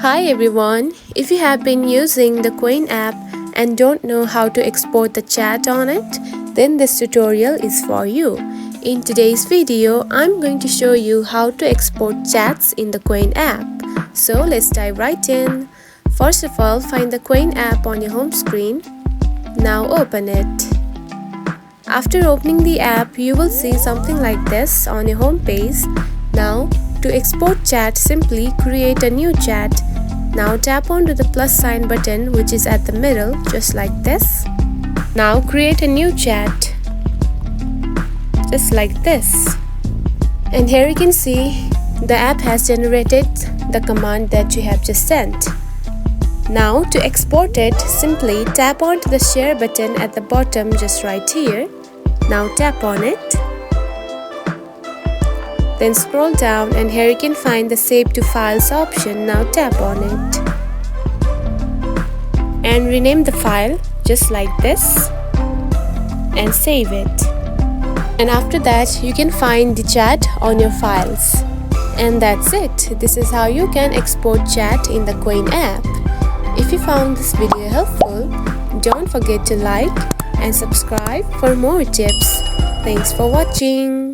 Hi everyone, if you have been using the Qwen app and don't know how to export the chat on it, then this tutorial is for you. In today's video, I'm going to show you how to export chats in the Qwen app. So let's dive right in. First of all, find the Qwen app on your home screen. Now open it. After opening the app, you will see something like this on your home page. Now, to export chat, simply create a new chat. Now tap onto the plus sign button which is at the middle, just like this. Now create a new chat, just like this. And here you can see the app has generated the command that you have just sent. Now to export it, simply tap onto the share button at the bottom, just right here. Now tap on it. Then scroll down and here you can find the Save to Files option. Now tap on it. And rename the file just like this. And save it. And after that you can find the chat on your files. And that's it. This is how you can export chat in the Qwen app. If you found this video helpful, don't forget to like and subscribe for more tips. Thanks for watching.